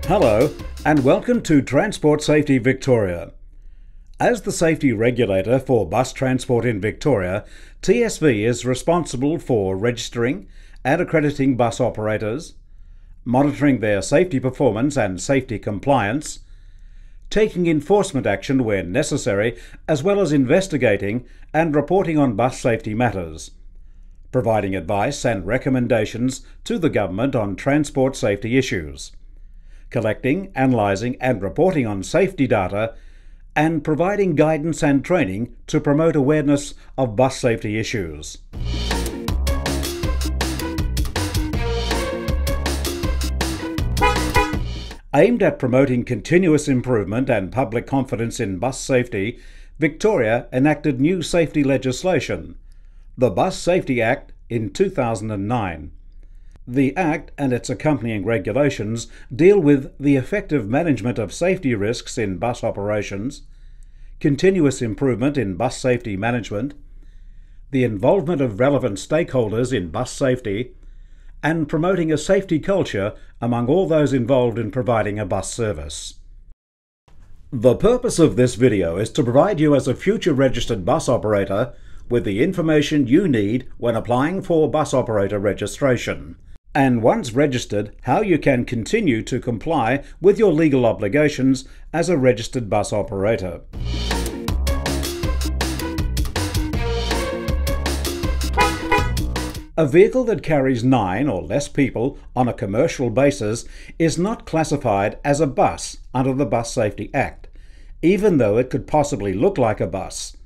Hello and welcome to Transport Safety Victoria. As the safety regulator for bus transport in Victoria, TSV is responsible for registering and accrediting bus operators, monitoring their safety performance and safety compliance, taking enforcement action where necessary, as well as investigating and reporting on bus safety matters, providing advice and recommendations to the government on transport safety issues, collecting, analysing and reporting on safety data, and providing guidance and training to promote awareness of bus safety issues. Aimed at promoting continuous improvement and public confidence in bus safety, Victoria enacted new safety legislation, the Bus Safety Act, in 2009. The Act and its accompanying regulations deal with the effective management of safety risks in bus operations, continuous improvement in bus safety management, the involvement of relevant stakeholders in bus safety, and promoting a safety culture among all those involved in providing a bus service. The purpose of this video is to provide you as a future registered bus operator with the information you need when applying for bus operator registration, and once registered, how you can continue to comply with your legal obligations as a registered bus operator. A vehicle that carries 9 or less people on a commercial basis is not classified as a bus under the Bus Safety Act, even though it could possibly look like a bus.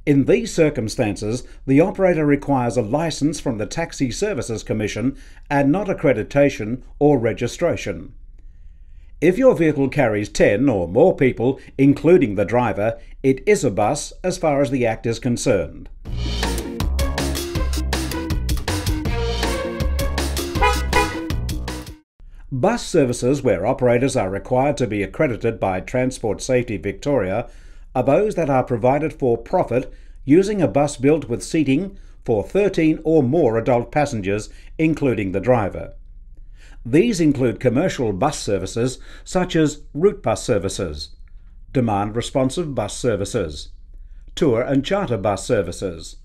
In these circumstances, the operator requires a licence from the Taxi Services Commission and not accreditation or registration. If your vehicle carries 10 or more people, including the driver, it is a bus as far as the Act is concerned. Bus services where operators are required to be accredited by Transport Safety Victoria are those that are provided for profit using a bus built with seating for 13 or more adult passengers, including the driver. These include commercial bus services such as route bus services, demand-responsive bus services, tour and charter bus services,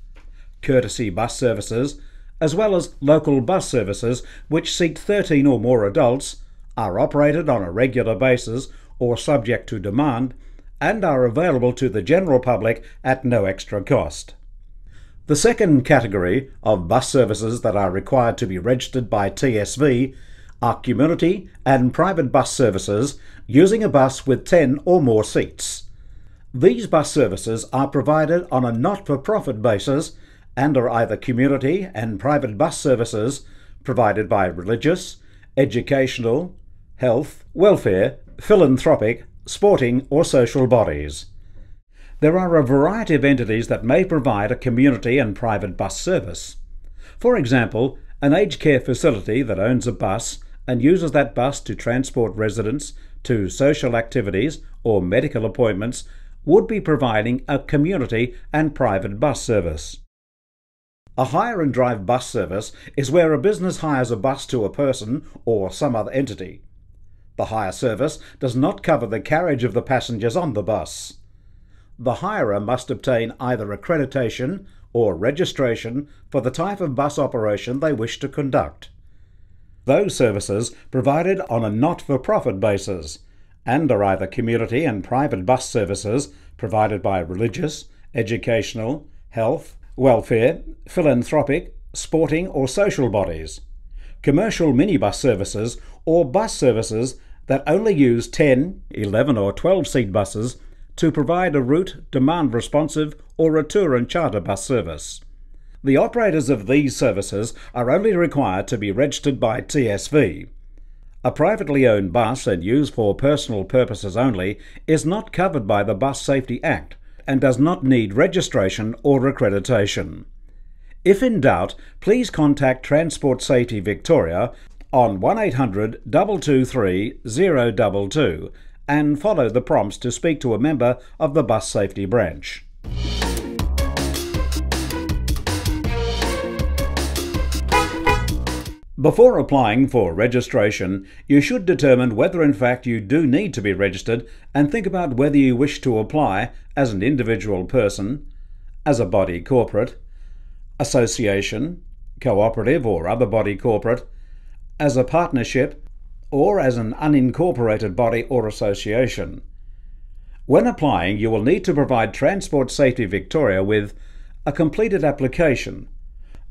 courtesy bus services, as well as local bus services which seat 13 or more adults, are operated on a regular basis or subject to demand, and are available to the general public at no extra cost. The second category of bus services that are required to be registered by TSV are community and private bus services using a bus with 10 or more seats. These bus services are provided on a not-for-profit basis and are either community and private bus services provided by religious, educational, health, welfare, philanthropic, sporting or social bodies. There are a variety of entities that may provide a community and private bus service. For example, an aged care facility that owns a bus and uses that bus to transport residents to social activities or medical appointments would be providing a community and private bus service. A hire and drive bus service is where a business hires a bus to a person or some other entity. The hire service does not cover the carriage of the passengers on the bus. The hirer must obtain either accreditation or registration for the type of bus operation they wish to conduct. Those services provided on a not-for-profit basis and are either community and private bus services provided by religious, educational, health, welfare, philanthropic, sporting or social bodies, commercial minibus services or bus services that only use 10, 11 or 12 seat buses to provide a route, demand-responsive or a tour and charter bus service. The operators of these services are only required to be registered by TSV. A privately owned bus and used for personal purposes only is not covered by the Bus Safety Act and does not need registration or accreditation. If in doubt, please contact Transport Safety Victoria on 1800 223 022 and follow the prompts to speak to a member of the Bus Safety Branch. Before applying for registration, you should determine whether in fact you do need to be registered and think about whether you wish to apply as an individual person, as a body corporate, association, cooperative or other body corporate, as a partnership, or as an unincorporated body or association. When applying, you will need to provide Transport Safety Victoria with a completed application.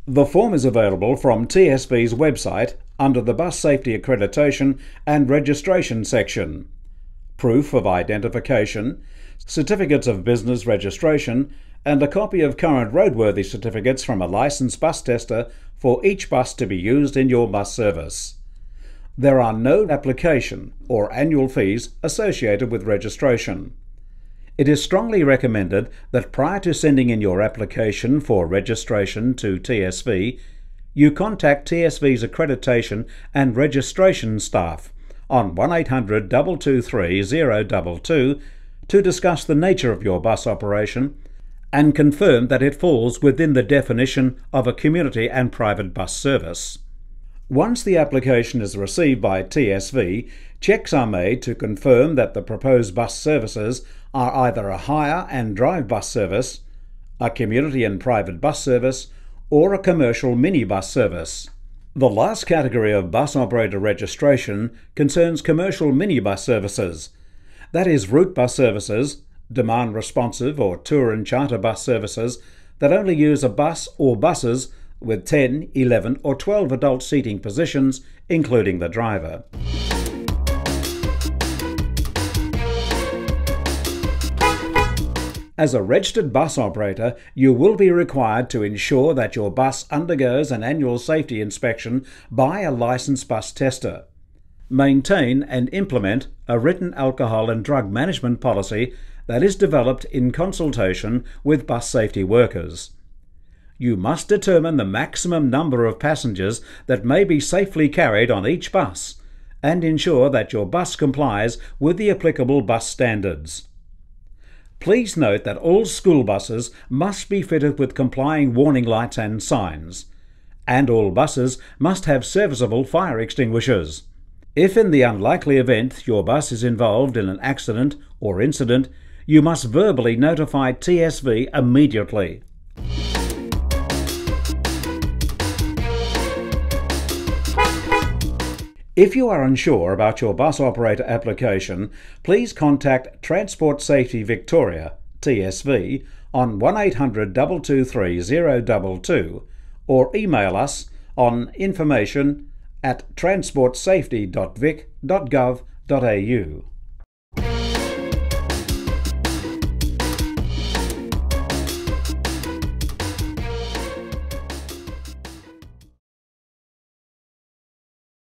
The form is available from TSV's website under the Bus Safety Accreditation and Registration section. Proof of identification, certificates of business registration, and a copy of current roadworthy certificates from a licensed bus tester for each bus to be used in your bus service. There are no application or annual fees associated with registration. It is strongly recommended that prior to sending in your application for registration to TSV, you contact TSV's Accreditation and Registration staff on 1800 223 022 to discuss the nature of your bus operation and confirm that it falls within the definition of a community and private bus service. Once the application is received by TSV, checks are made to confirm that the proposed bus services are either a hire and drive bus service, a community and private bus service, or a commercial minibus service. The last category of bus operator registration concerns commercial minibus services. That is, route bus services, demand responsive or tour and charter bus services that only use a bus or buses with 10, 11 or 12 adult seating positions, including the driver. As a registered bus operator, you will be required to ensure that your bus undergoes an annual safety inspection by a licensed bus tester. Maintain and implement a written alcohol and drug management policy that is developed in consultation with bus safety workers. You must determine the maximum number of passengers that may be safely carried on each bus and ensure that your bus complies with the applicable bus standards. Please note that all school buses must be fitted with complying warning lights and signs, and all buses must have serviceable fire extinguishers. If in the unlikely event your bus is involved in an accident or incident, you must verbally notify TSV immediately. If you are unsure about your bus operator application, please contact Transport Safety Victoria, TSV, on 1800 223 022 or email us on information@transportsafety.vic.gov.au.